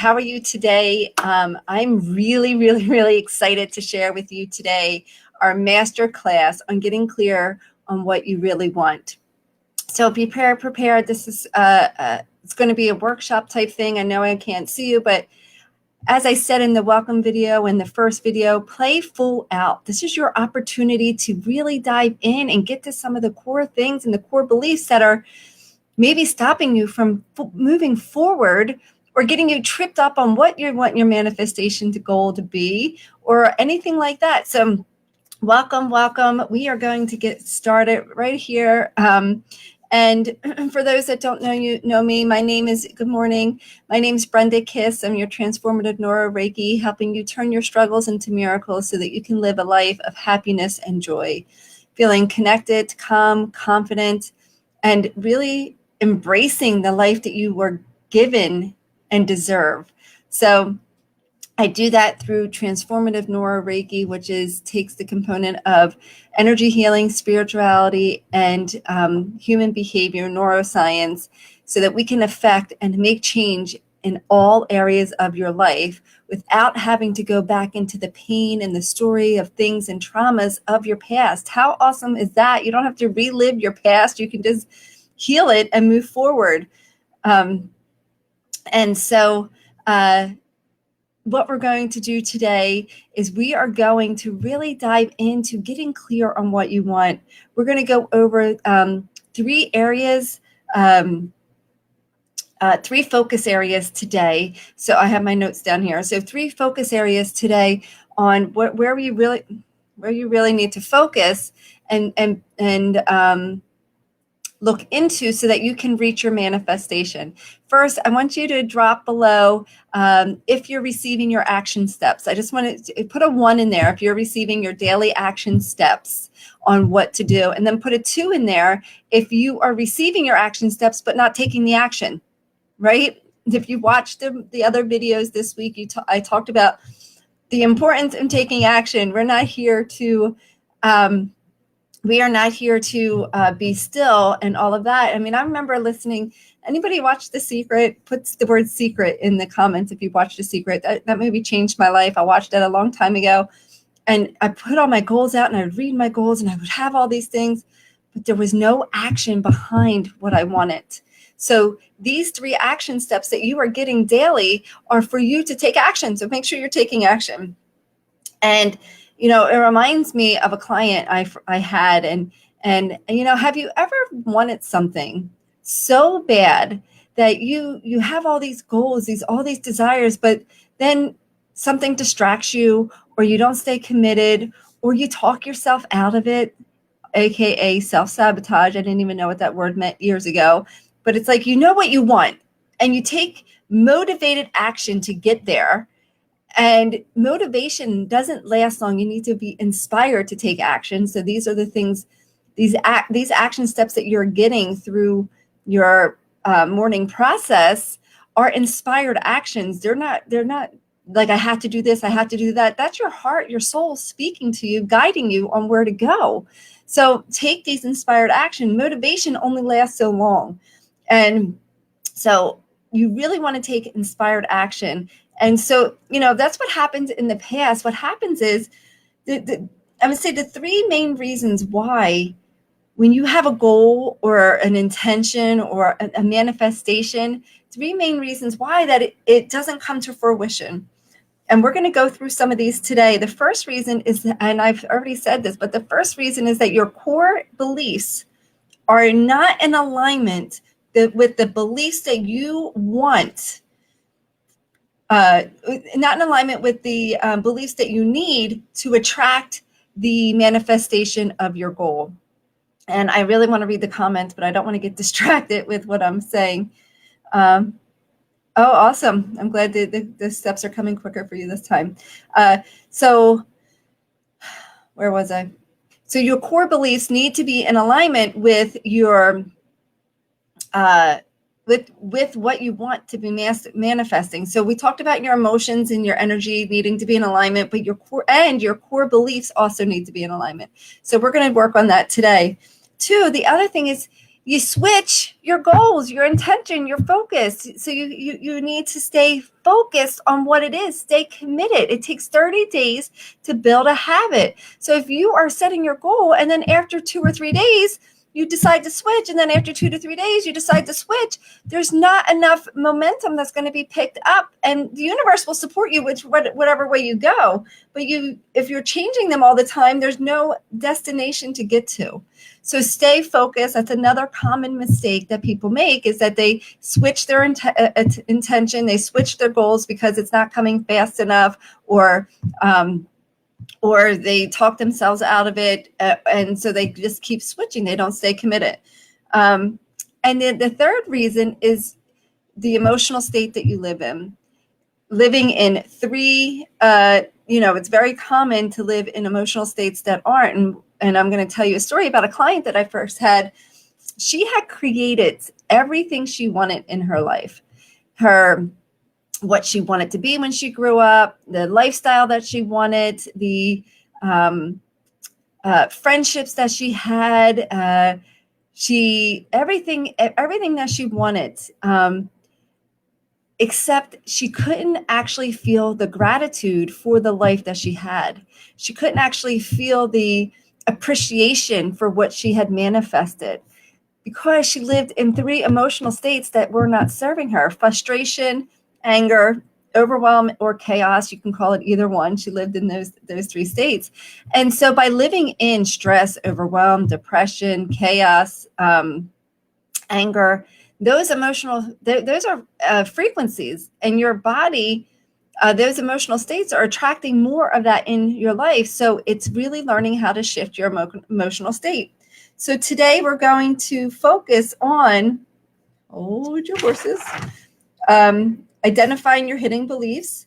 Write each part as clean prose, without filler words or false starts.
How are you today? I'm really, really, really excited to share with you today our master class on getting clear on what you really want. So be prepared. This is it's going to be a workshop type thing. I know I can't see you, but as I said in the welcome video and the first video, play full out. This is your opportunity to really dive in and get to some of the core things and the core beliefs that are maybe stopping you from moving forward or getting you tripped up on what you want your manifestation goal to be or anything like that. So welcome, welcome. We are going to get started right here. And for those that don't know me, good morning. My name is Brenda Kiss. I'm your transformative Neuro Reiki, helping you turn your struggles into miracles so that you can live a life of happiness and joy, feeling connected, calm, confident, and really embracing the life that you were given and deserve. So I do that through transformative Neuro Reiki, which takes the component of energy healing, spirituality, and human behavior, neuroscience, so that we can affect and make change in all areas of your life without having to go back into the pain and the story of things and traumas of your past. How awesome is that? You don't have to relive your past. You can just heal it and move forward. And so what we're going to do today is we are going to really dive into getting clear on what you want. We're going to go over three areas, three focus areas today. So I have my notes down here. So three focus areas today on where you really need to focus and look into so that you can reach your manifestation. First, I want you to drop below if you're receiving your action steps. I just want to put a 1 in there if you're receiving your daily action steps on what to do, and then put a 2 in there if you are receiving your action steps but not taking the action, right? If you watched the other videos this week, I talked about the importance in taking action. We're not here to be still and all of that. I mean, I remember listening. Anybody watch The Secret? Puts the word secret in the comments if you watched The Secret. That movie changed my life. I watched it a long time ago. And I put all my goals out and I would read my goals and I would have all these things, but there was no action behind what I wanted. So these 3 action steps that you are getting daily are for you to take action. So make sure you're taking action. And it reminds me of a client I had, and have you ever wanted something so bad that you have all these goals, all these desires, but then something distracts you, or you don't stay committed, or you talk yourself out of it, aka self-sabotage. I didn't even know what that word meant years ago, but it's like, what you want, and you take motivated action to get there. And motivation doesn't last long. You need to be inspired to take action. So these are the things, these action steps that you're getting through your morning process are inspired actions. They're not like, I have to do this, I have to do that. That's your heart, your soul speaking to you, guiding you on where to go. So take these inspired action. Motivation only lasts so long. And so you really want to take inspired action. And so, that's what happens in the past. What happens is, I would say the 3 main reasons why, when you have a goal or an intention or a manifestation, 3 main reasons why that it doesn't come to fruition. And we're going to go through some of these today. The first reason is, and I've already said this, but the first reason is that your core beliefs are not in alignment with the beliefs that you want. Not in alignment with the beliefs that you need to attract the manifestation of your goal. And I really want to read the comments, but I don't want to get distracted with what I'm saying. Oh, awesome. I'm glad the steps are coming quicker for you this time. So where was I? So your core beliefs need to be in alignment with your with what you want to be manifesting. So we talked about your emotions and your energy needing to be in alignment, but your core beliefs also need to be in alignment. So we're going to work on that today. 2, the other thing is you switch your goals, your intention, your focus. So you need to stay focused on what it is. Stay committed. It takes 30 days to build a habit. So if you are setting your goal and then after 2 or 3 days, you decide to switch, and then after 2 to 3 days, you decide to switch, there's not enough momentum that's going to be picked up, and the universe will support you with whatever way you go. But if you're changing them all the time, there's no destination to get to. So stay focused. That's another common mistake that people make, is that they switch their intention, they switch their goals because it's not coming fast enough, or they talk themselves out of it, and so they just keep switching. They don't stay committed. And then the third reason is the emotional state that you live in. Living in three, it's very common to live in emotional states that aren't. And I'm going to tell you a story about a client that I first had. She had created everything she wanted in her life. What she wanted to be when she grew up, the lifestyle that she wanted, the friendships that she had, everything that she wanted, except she couldn't actually feel the gratitude for the life that she had. She couldn't actually feel the appreciation for what she had manifested, because she lived in three emotional states that were not serving her: frustration, anger, overwhelm, or chaos. You can call it either one. She lived in those three states. And so by living in stress, overwhelm, depression, chaos, anger, those are frequencies, and your body, those emotional states are attracting more of that in your life. So it's really learning how to shift your emotional state. So today we're going to focus on, hold your horses, identifying your hidden beliefs,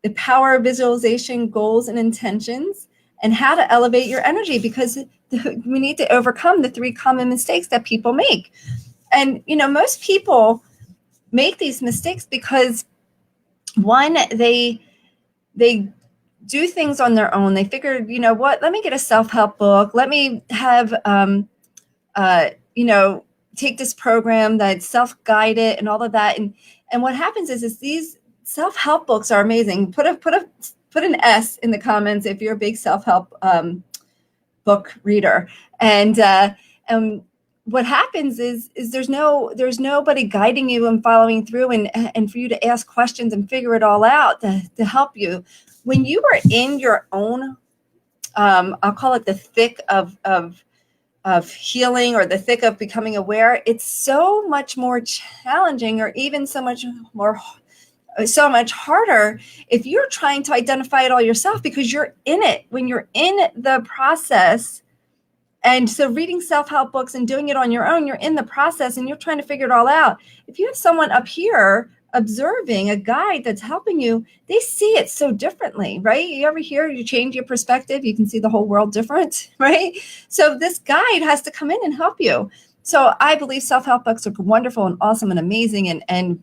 the power of visualization, goals, and intentions, and how to elevate your energy, because we need to overcome the three common mistakes that people make. And, most people make these mistakes because, one, they do things on their own. They figure, let me get a self-help book. Let me have, take this program that's self-guided and all of that. And what happens is these self-help books are amazing. Put an S in the comments if you're a big self-help book reader. And what happens is there's nobody guiding you and following through and for you to ask questions and figure it all out to help you. When you are in your own, I'll call it the thick of healing, or the thick of becoming aware, it's so much more challenging, or even so much harder if you're trying to identify it all yourself, because you're in it. When you're in the process, and so reading self-help books and doing it on your own, you're in the process and you're trying to figure it all out. If you have someone up here observing, a guide that's helping you, they see it so differently, right? You ever hear, you change your perspective, you can see the whole world different, right? So this guide has to come in and help you. So I believe self-help books are wonderful and awesome and amazing, and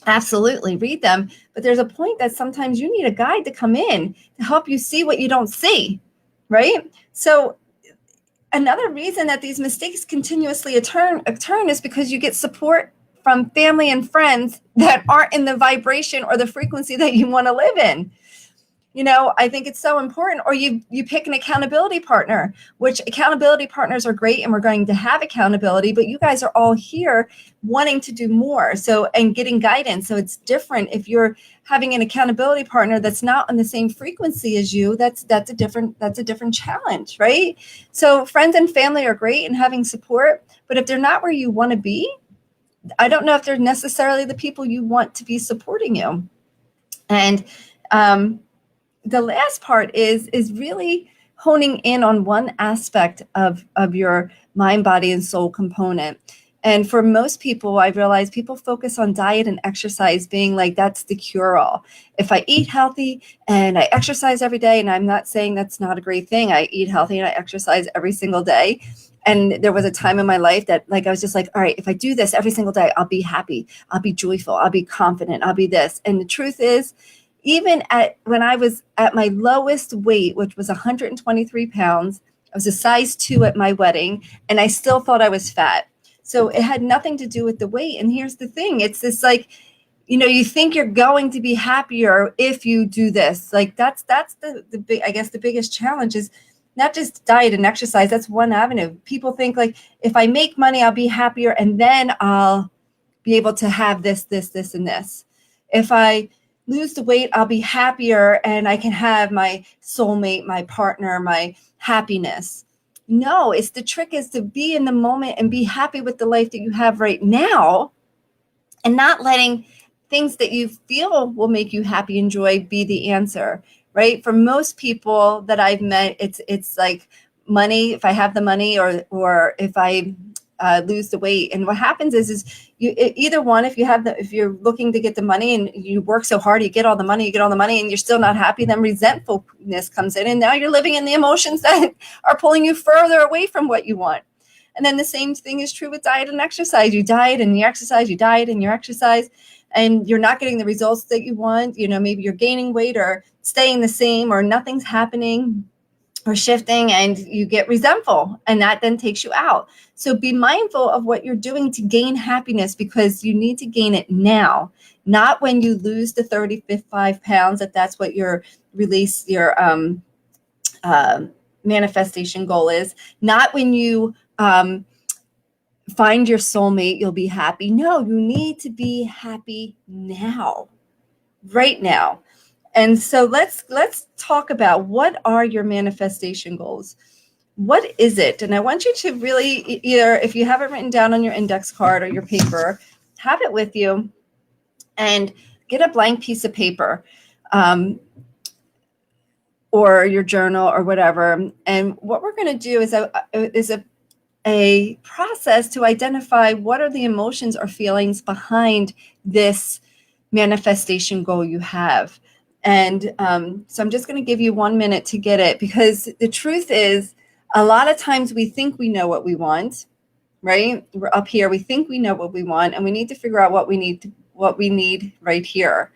absolutely read them. But there's a point that sometimes you need a guide to come in to help you see what you don't see, right? So another reason that these mistakes continuously occur is because you get support from family and friends that aren't in the vibration or the frequency that you want to live in. I think it's so important. Or you pick an accountability partner, which accountability partners are great, and we're going to have accountability, but you guys are all here wanting to do more. So, and getting guidance. So it's different if you're having an accountability partner that's not on the same frequency as you. That's a different challenge, right? So friends and family are great and having support, but if they're not where you want to be, I don't know if they're necessarily the people you want to be supporting you. And the last part is really honing in on one aspect of your mind, body, and soul component. And for most people, I realize people focus on diet and exercise being like, that's the cure-all. If I eat healthy and I exercise every day, and I'm not saying that's not a great thing. I eat healthy and I exercise every single day. And there was a time in my life that I was just like, all right, if I do this every single day, I'll be happy. I'll be joyful. I'll be confident. I'll be this. And the truth is, even when I was at my lowest weight, which was 123 pounds, I was a size 2 at my wedding, and I still thought I was fat. So it had nothing to do with the weight. And here's the thing. It's this like, you think you're going to be happier if you do this. Like that's the big, I guess the biggest challenge is not just diet and exercise. That's one avenue. People think like, if I make money, I'll be happier and then I'll be able to have this, and this. If I lose the weight, I'll be happier and I can have my soulmate, my partner, my happiness. No, it's the trick is to be in the moment and be happy with the life that you have right now and not letting things that you feel will make you happy and joy be the answer, right? For most people that I've met, it's like money, if I have the money or if I lose the weight. And what happens is you either one, if you're looking to get the money and you work so hard, you get all the money and you're still not happy, then resentfulness comes in. And now you're living in the emotions that are pulling you further away from what you want. And then the same thing is true with diet and exercise. You diet and you exercise, you diet and you exercise, and you're not getting the results that you want. Maybe you're gaining weight or staying the same or nothing's happening or shifting, and you get resentful, and that then takes you out. So be mindful of what you're doing to gain happiness, because you need to gain it now, not when you lose the 35 pounds, that's what your manifestation goal is, not when you find your soulmate, you'll be happy. No, you need to be happy now, right now. And so let's talk about, what are your manifestation goals? What is it? And I want you to really, either if you have it written down on your index card or your paper, have it with you and get a blank piece of paper or your journal or whatever. And what we're going to do is a process to identify what are the emotions or feelings behind this manifestation goal you have. And so I'm just going to give you 1 minute to get it, because the truth is, a lot of times we think we know what we want, right? We're up here, we think we know what we want, and we need to figure out what we need right here.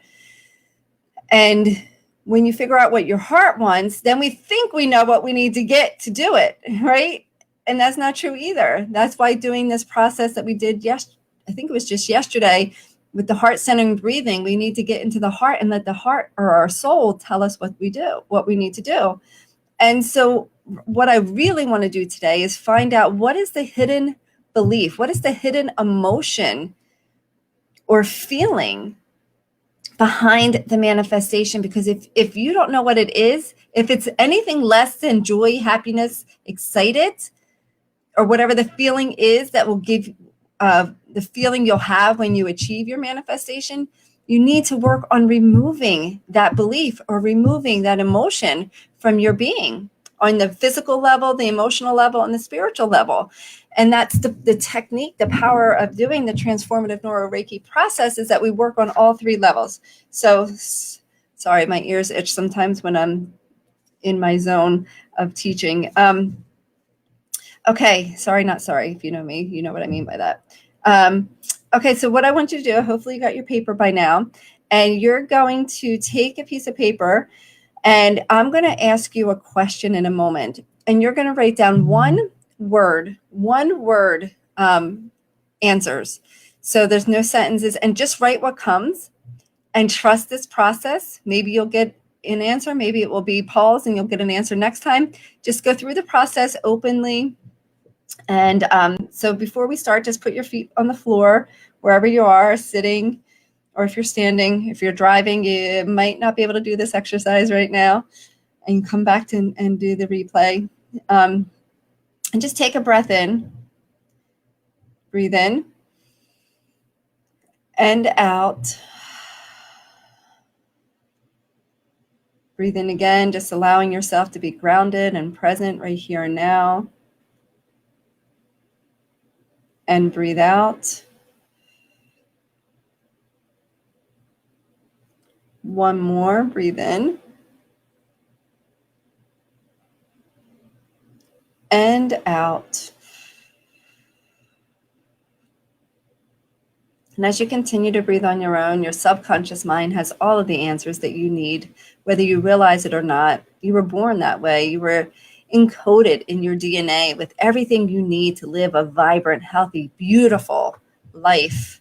And when you figure out what your heart wants, then we think we know what we need to get to do it, right? And that's not true either. That's why doing this process that we did I think it was just yesterday, with the heart centering breathing, we need to get into the heart and let the heart or our soul tell us what we need to do. And so what I really want to do today is find out, what is the hidden belief? What is the hidden emotion or feeling behind the manifestation? Because if you don't know what it is, if it's anything less than joy, happiness, excited, or whatever the feeling is that will give the feeling you'll have when you achieve your manifestation, you need to work on removing that belief or removing that emotion from your being, on the physical level, the emotional level, and the spiritual level. And that's the technique, the power of doing the transformative Neuro Reiki process, is that we work on all three levels. So, sorry, my ears itch sometimes when I'm in my zone of teaching. Okay, sorry, not sorry. If you know me, you know what I mean by that. Okay, so what I want you to do, hopefully you got your paper by now, and you're going to take a piece of paper, and I'm going to ask you a question in a moment, and you're going to write down one word answers. So there's no sentences, and just write what comes and trust this process. Maybe you'll get an answer, maybe it will be pause and you'll get an answer next time. Just go through the process openly. And so before we start, just put your feet on the floor, wherever you are, sitting, or if you're standing. If you're driving, you might not be able to do this exercise right now, and come back and do the replay. And just take a breath in, breathe in and out. Breathe in again, just allowing yourself to be grounded and present right here and now. And breathe out. One more, breathe in. And out. And as you continue to breathe on your own, your subconscious mind has all of the answers that you need, whether you realize it or not. You were born that way. You were encoded in your DNA with everything you need to live a vibrant, healthy, beautiful life.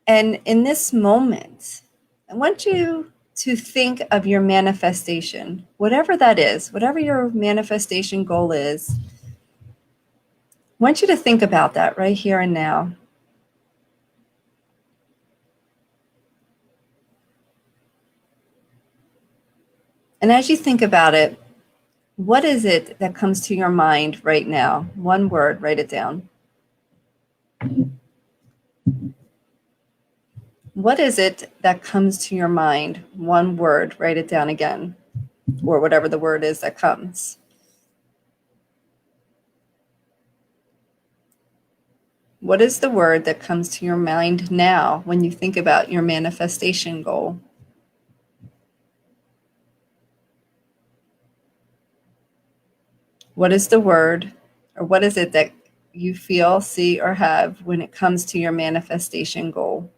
And in this moment, I want you to think of your manifestation, whatever that is, whatever your manifestation goal is. I want you to think about that right here and now. And as you think about it, what is it that comes to your mind right now? One word, write it down. What is it that comes to your mind? One word, write it down again, or whatever the word is that comes. What is the word that comes to your mind now when you think about your manifestation goal? What is the word, or what is it that you feel, see, or have when it comes to your manifestation goal?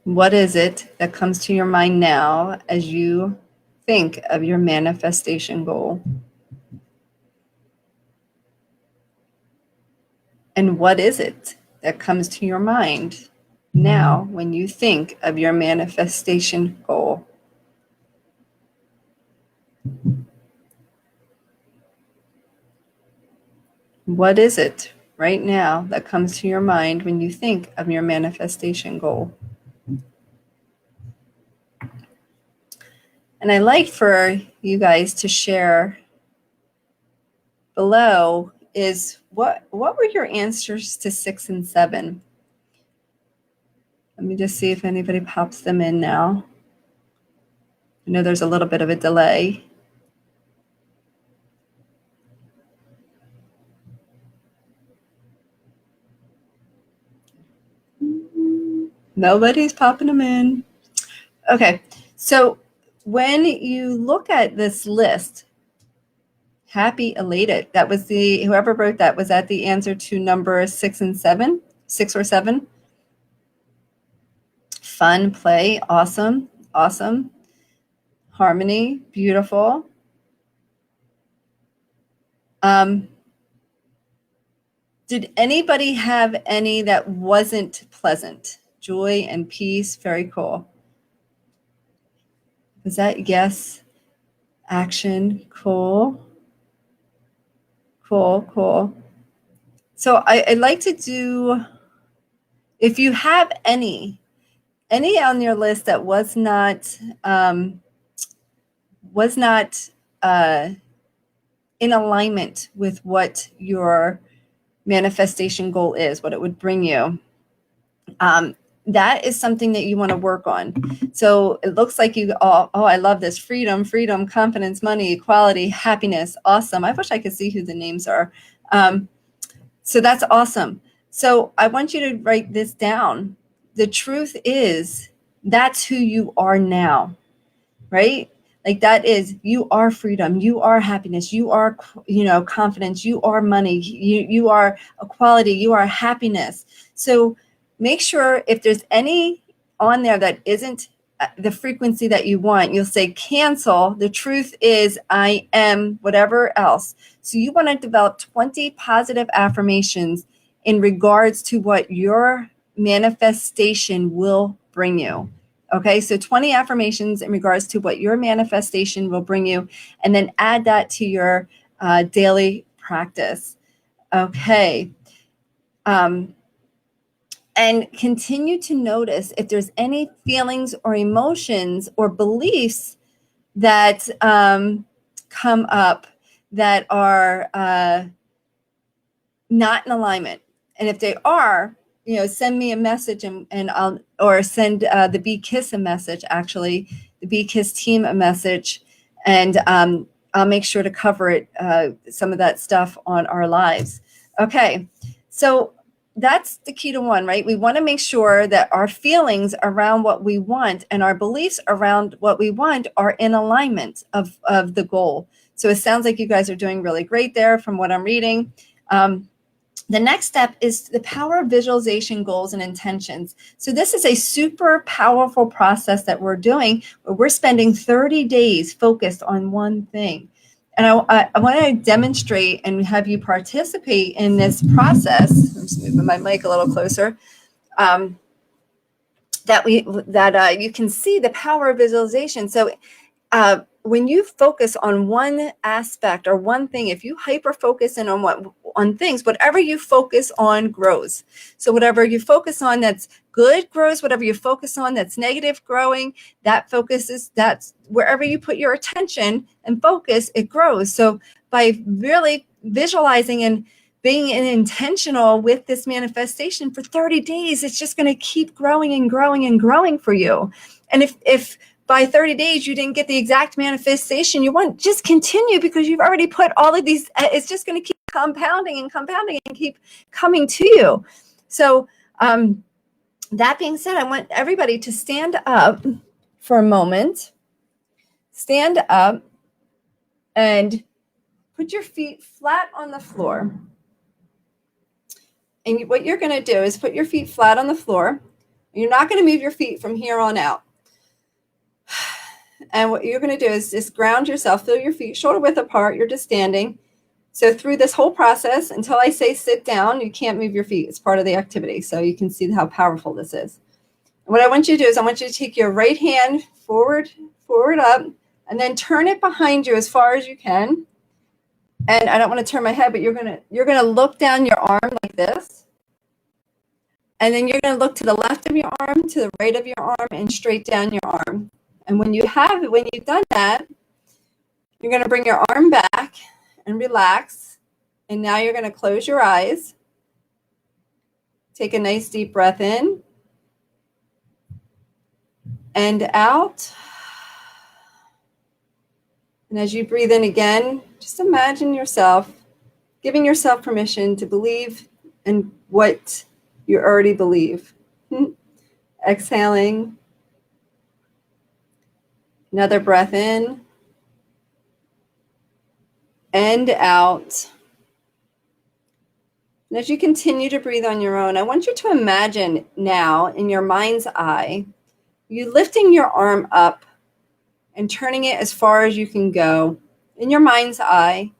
What is it that comes to your mind now as you think of your manifestation goal? And what is it that comes to your mind now when you think of your manifestation goal? What is it right now that comes to your mind when you think of your manifestation goal? And I'd like for you guys to share below is what were your answers to 6 and 7? Let me just see if anybody pops them in now. I know there's a little bit of a delay. Nobody's popping them in. Okay, so when you look at this list, happy, elated, that was whoever wrote that, was that the answer to number 6 and 7? 6 or 7? Fun, play, awesome, awesome. Harmony, beautiful. Did anybody have any that wasn't pleasant? Joy and peace, very cool. Was that yes? Action, cool. Cool. So I'd like to do, if you have any on your list that was not in alignment with what your manifestation goal is, what it would bring you, that is something that you want to work on. So it looks like you all, oh, I love this. Freedom, confidence, money, equality, happiness. Awesome. I wish I could see who the names are. So that's awesome. So I want you to write this down. The truth is, that's who you are now, right? Like that is, you are freedom, you are happiness, you are, confidence, you are money, you are equality, you are happiness. So make sure if there's any on there that isn't the frequency that you want, you'll say cancel. The truth is I am whatever else. So you want to develop 20 positive affirmations in regards to what your manifestation will bring you. Okay, so 20 affirmations in regards to what your manifestation will bring you, and then add that to your daily practice. Okay. And continue to notice if there's any feelings or emotions or beliefs that come up that are not in alignment. And if they are, send me a message and I'll, or send the Be Kiss a message, actually, the Be Kiss team a message, and I'll make sure to cover it, some of that stuff on our lives. Okay, so that's the key to one, right? We want to make sure that our feelings around what we want and our beliefs around what we want are in alignment of the goal. So it sounds like you guys are doing really great there from what I'm reading. The next step is the power of visualization, goals, and intentions. So this is a super powerful process that we're doing where we're spending 30 days focused on one thing. And I want to demonstrate and have you participate in this process. I'm just moving my mic a little closer. That you can see the power of visualization. So when you focus on one aspect or one thing, if you hyper focus in on things, whatever you focus on grows. So whatever you focus on that's good grows. Whatever you focus on that's negative growing, that's wherever you put your attention and focus, it grows. So by really visualizing and being intentional with this manifestation for 30 days, it's just going to keep growing and growing and growing for you. And if by 30 days you didn't get the exact manifestation you want, just continue, because you've already put all of these, it's just going to keep compounding and compounding and keep coming to you. So that being said, I want everybody to stand up for a moment. Stand up and put your feet flat on the floor. And what you're going to do is put your feet flat on the floor. You're not going to move your feet from here on out. And what you're going to do is just ground yourself, feel your feet shoulder width apart. You're just standing. So through this whole process, until I say sit down, you can't move your feet. It's part of the activity. So you can see how powerful this is. And what I want you to do is I want you to take your right hand forward up, and then turn it behind you as far as you can. And I don't want to turn my head, but you're gonna look down your arm like this. And then you're going to look to the left of your arm, to the right of your arm, and straight down your arm. And when you've done that, you're going to bring your arm back and relax. And now you're going to close your eyes. Take a nice deep breath in and out. And as you breathe in again, just imagine yourself giving yourself permission to believe in what you already believe. Exhaling. Another breath in and out. And as you continue to breathe on your own, I want you to imagine now in your mind's eye, you lifting your arm up and turning it as far as you can go in your mind's eye.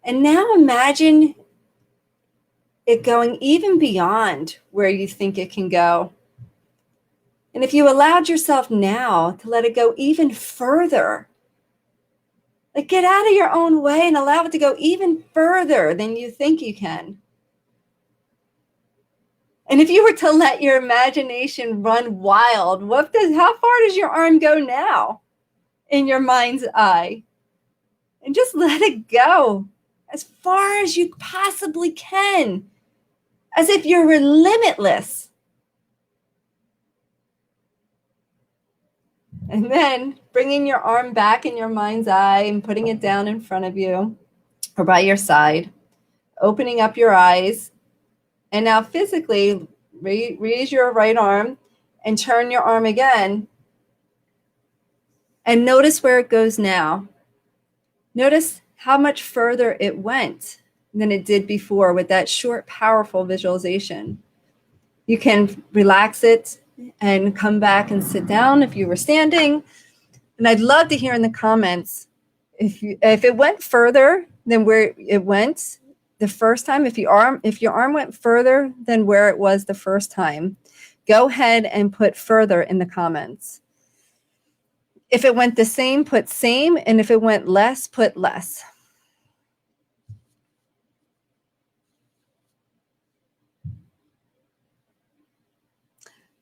And now imagine it going even beyond where you think it can go. And if you allowed yourself now to let it go even further, like get out of your own way and allow it to go even further than you think you can. And if you were to let your imagination run wild, how far does your arm go now in your mind's eye? And just let it go as far as you possibly can, as if you're limitless. And then bringing your arm back in your mind's eye and putting it down in front of you or by your side, opening up your eyes. And now physically raise your right arm and turn your arm again. And notice where it goes now. Notice how much further it went than it did before with that short, powerful visualization. You can relax it and come back and sit down if you were standing. And I'd love to hear in the comments if it went further than where it went the first time, if your arm went further than where it was the first time, go ahead and put further in the comments. If it went the same, put same, and if it went less, put less.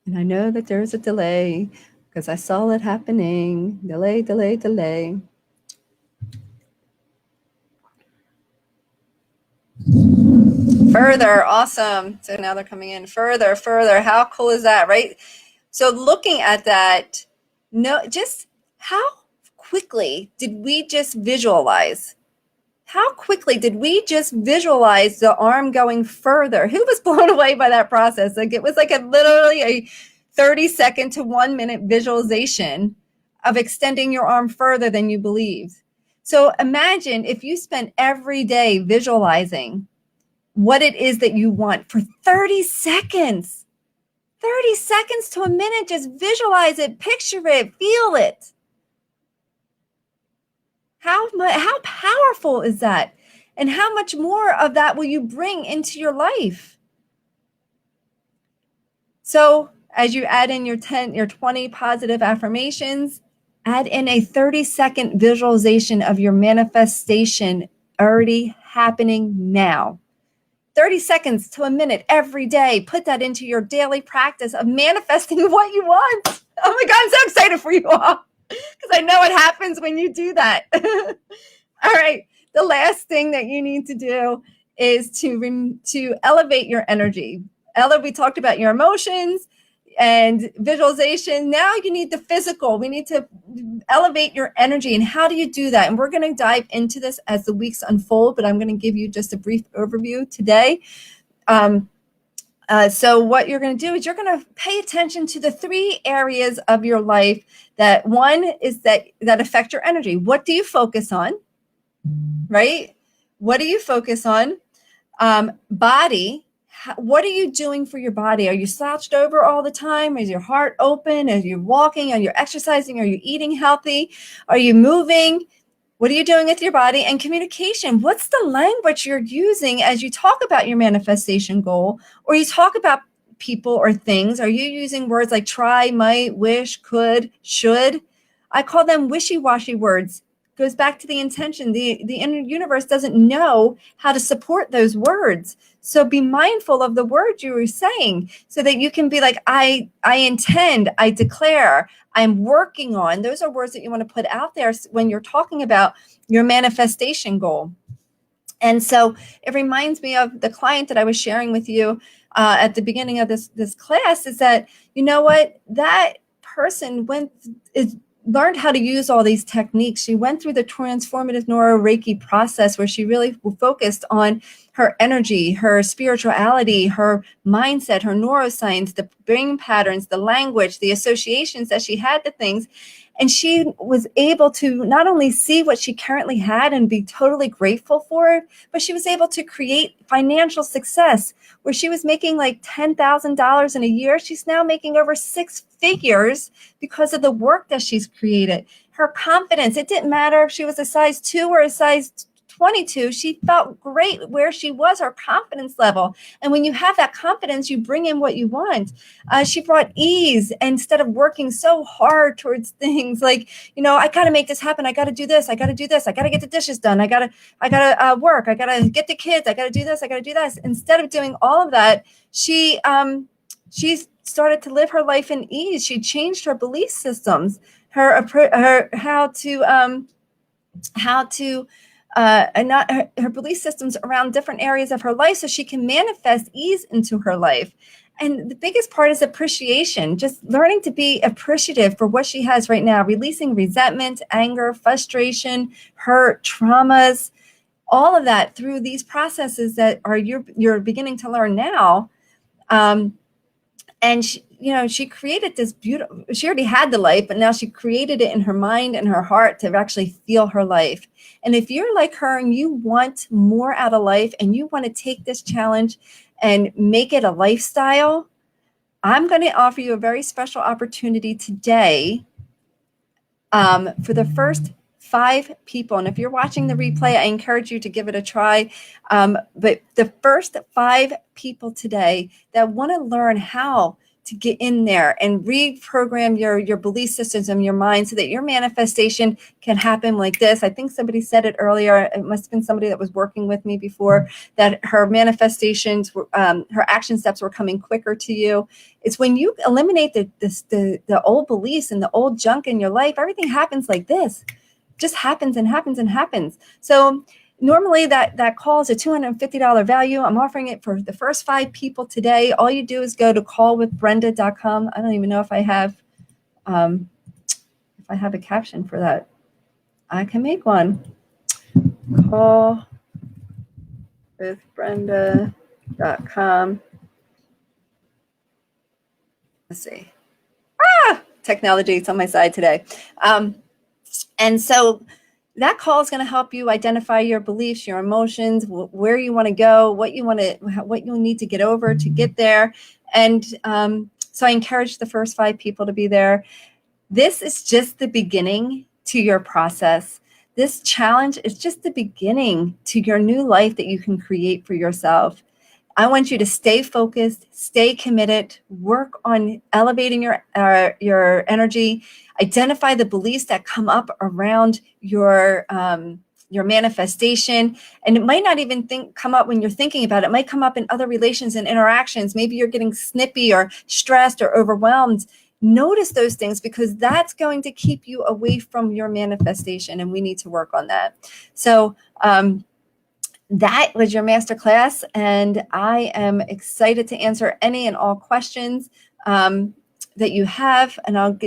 And I know that there's a delay because I saw it happening. Delay, delay, delay. Further, awesome. So now they're coming in further, further. How cool is that, right? So looking at that, just how quickly did we just visualize? How quickly did we just visualize the arm going further? Who was blown away by that process? Like it was like literally a 30-second to 1 minute visualization of extending your arm further than you believed. So imagine if you spent every day visualizing what it is that you want for 30 seconds. 30 seconds to a minute. Just visualize it, picture it, feel it. How powerful is that? And how much more of that will you bring into your life? So as you add in your 20 positive affirmations, add in a 30-second visualization of your manifestation already happening now. 30 seconds to a minute every day. Put that into your daily practice of manifesting what you want. Oh my God, I'm so excited for you all because I know it happens when you do that. All right. The last thing that you need to do is to elevate your energy. Ella, we talked about your emotions and visualization. Now you need the physical. We need to elevate your energy. And how do you do that? And we're going to dive into this as the weeks unfold, but I'm going to give you just a brief overview today. So what you're going to do is you're going to pay attention to the 3 areas of your life that one is that affect your energy. What do you focus on? Right? What do you focus on? Body. What are you doing for your body? Are you slouched over all the time? Is your heart open? Are you walking? Are you exercising? Are you eating healthy? Are you moving? What are you doing with your body? And communication. What's the language you're using as you talk about your manifestation goal, or you talk about people or things? Are you using words like try, might, wish, could, should? I call them wishy-washy words. Goes back to the intention. The inner universe doesn't know how to support those words. So be mindful of the words you are saying so that you can be like, I intend, I declare, I'm working on. Those are words that you want to put out there when you're talking about your manifestation goal. And so it reminds me of the client that I was sharing with you at the beginning of this class, is that, you know what, that person learned how to use all these techniques. She went through the transformative neuro Reiki process where she really focused on her energy, her spirituality, her mindset, her neuroscience, the brain patterns, the language, the associations that she had to things. And she was able to not only see what she currently had and be totally grateful for it, but she was able to create financial success where she was making like $10,000 in a year. She's now making over 6 figures because of the work that she's created. Her confidence, it didn't matter if she was a size 2 or a size 22, she felt great where she was, her confidence level. And when you have that confidence, you bring in what you want. She brought ease instead of working so hard towards things like, you know, I got to make this happen. I got to do this. I got to do this. I got to get the dishes done. I got to work. I got to get the kids. I got to do this. I got to do this. Instead of doing all of that, she started to live her life in ease. She changed her belief systems, her belief systems around different areas of her life so she can manifest ease into her life. And the biggest part is appreciation, just learning to be appreciative for what she has right now, releasing resentment, anger, frustration, hurt, traumas, all of that through these processes that are you're beginning to learn now. And she created this beautiful, she already had the life, but now she created it in her mind and her heart to actually feel her life. And if you're like her and you want more out of life and you want to take this challenge and make it a lifestyle, I'm going to offer you a very special opportunity today for the first 5 people. And if you're watching the replay, I encourage you to give it a try. But the first 5 people today that want to learn how to get in there and reprogram your belief systems and your mind so that your manifestation can happen like this. I think somebody said it earlier. It must have been somebody that was working with me before, that her manifestations, her action steps were coming quicker to you. It's when you eliminate the old beliefs and the old junk in your life, everything happens like this. Just happens and happens and happens. So normally that call is a $250 value. I'm offering it for the first 5 people today. All you do is go to callwithbrenda.com. I don't even know if I have a caption for that. I can make one. Callwithbrenda.com. Let's see. Technology, it's on my side today. And so that call is going to help you identify your beliefs, your emotions, where you want to go, what you'll need to get over to get there. And so I encourage the first 5 people to be there. This is just the beginning to your process. This challenge is just the beginning to your new life that you can create for yourself. I want you to stay focused, stay committed, work on elevating your energy, identify the beliefs that come up around your manifestation. And it might not even come up when you're thinking about it. It might come up in other relations and interactions. Maybe you're getting snippy or stressed or overwhelmed. Notice those things, because that's going to keep you away from your manifestation, and we need to work on that. So that was your masterclass, and I am excited to answer any and all questions that you have. And I'll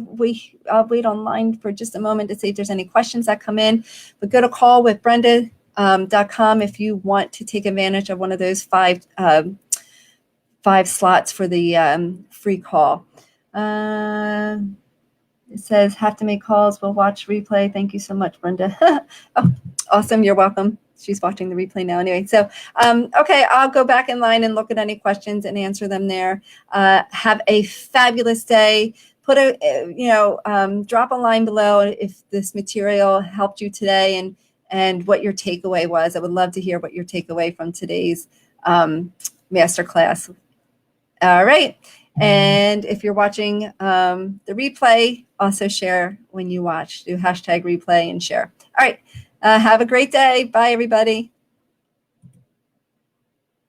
wait online for just a moment to see if there's any questions that come in. But go to callwithbrenda.com if you want to take advantage of one of those five slots for the free call. It says, have to make calls. We'll watch replay. Thank you so much, Brenda. Oh, awesome. You're welcome. She's watching the replay now anyway. So, okay, I'll go back in line and look at any questions and answer them there. Have a fabulous day. Drop a line below if this material helped you today and what your takeaway was. I would love to hear what your takeaway from today's masterclass. All right. And if you're watching the replay, also share when you watch. Do hashtag replay and share. All right. Have a great day. Bye, everybody.